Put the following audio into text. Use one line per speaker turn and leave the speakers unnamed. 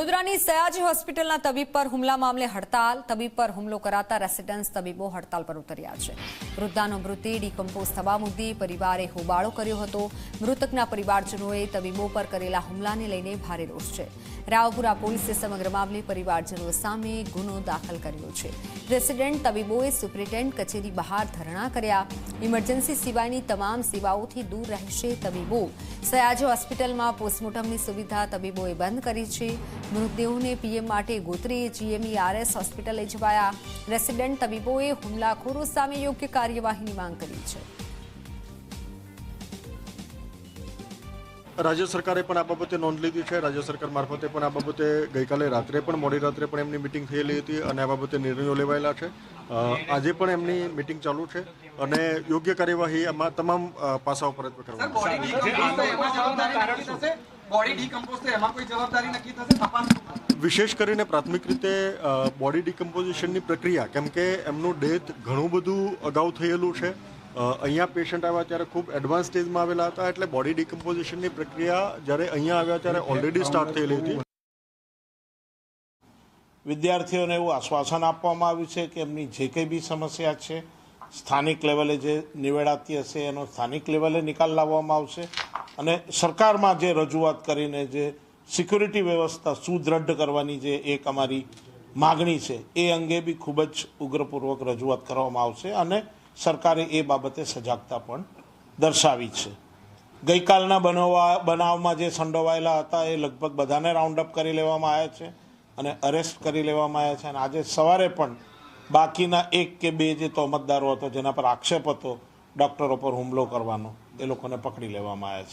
વડોદરાની સયાજી હોસ્પિટલના તબીબ પર હુમલા મામલે હડતાલ. તબીબ પર હુમલો કરાતા રેસિડેન્સ તબીબો હડતાલ પર ઉતર્યા છે. વૃદ્ધાનો મૃતદેહ ડિકમ્પોઝ થવા મુદ્દે પરિવારે હોબાળો કર્યો હતો. મૃતકના પરિવારજનોએ તબીબો પર કરેલા હુમલાને લઈને ભારે રોષ છે. રાવપુરા પોલીસે સમગ્ર મામલે પરિવારજનો સામે ગુનો દાખલ કર્યો છે. રેસિડેન્ટ તબીબોએ સુપ્રિન્ટેન્ડન્ટ કચેરી બહાર ધરણા કર્યા. ઇમરજન્સી સિવાયની તમામ સેવાઓથી દૂર રહેશે તબીબો. સયાજી હોસ્પિટલમાં પોસ્ટમોર્ટમની સુવિધા તબીબોએ બંધ કરી છે. મૃતદેહોને પીએમ માટે ગોત્રી GMERS હોસ્પિટલ લઈ જવાયા. રેસિડેન્ટ તબીબોએ હુમલાખોરો સામે યોગ્ય કાર્યવાહીની માંગ કરી છે.
રાજ્ય સરકારે પણ આ બાબતે નોંધ લીધી છે. રાજ્ય સરકાર મારફતે પણ આ બાબતે ગઈકાલે રાત્રે પણ મોડી રાત્રે પણ એમની મિટિંગ થયેલી હતી અને આ બાબતે નિર્ણયો લેવાયેલા છે. આજે પણ એમની મિટિંગ ચાલુ છે અને યોગ્ય કાર્યવાહી આમાં તમામ પાસાઓ પર વિશેષ કરીને પ્રાથમિક રીતે બોડી ડિકમ્પોઝિશનની પ્રક્રિયા, કેમ કે એમનું ડેથ ઘણું બધું અગાઉ થયેલું છે. અહીંયા પેશન્ટ આવ્યા ત્યારે ખૂબ એડવાન્સ સ્ટેજમાં આવેલા હતા, એટલે બોડી ડિકમ્પોઝિશનની પ્રક્રિયા જ્યારે અહીંયા આવ્યા ત્યારે ઓલરેડી સ્ટાર્ટ થયેલી હતી.
વિદ્યાર્થીઓને એવું આશ્વાસન આપવામાં આવ્યું છે કે એમની જે કંઈ બી સમસ્યા છે સ્થાનિક લેવલે જે નિવેડાતી હશે એનો સ્થાનિક લેવલે નિકાલ લાવવામાં આવશે અને સરકારમાં જે રજૂઆત કરીને જે સિક્યુરિટી વ્યવસ્થા સુદૃઢ કરવાની જે એક અમારી માગણી છે એ અંગે બી ખૂબ જ ઉગ્રપૂર્વક રજૂઆત કરવામાં આવશે અને સરકારે એ બાબતે સજાગતા પણ દર્શાવી છે. ગઈકાલના બનાવમાં જે સંડોવાયેલા હતા એ લગભગ બધાને રાઉન્ડ અપ કરી લેવામાં આવ્યા છે અને અરેસ્ટ કરી લેવામાં આવ્યા છે અને આજે સવારે પણ બાકીના 1 કે 2 જે તહોમતદારો હતો જેના પર આક્ષેપ હતો ડૉક્ટરો પર હુમલો કરવાનો, એ લોકોને પકડી લેવામાં આવ્યા છે.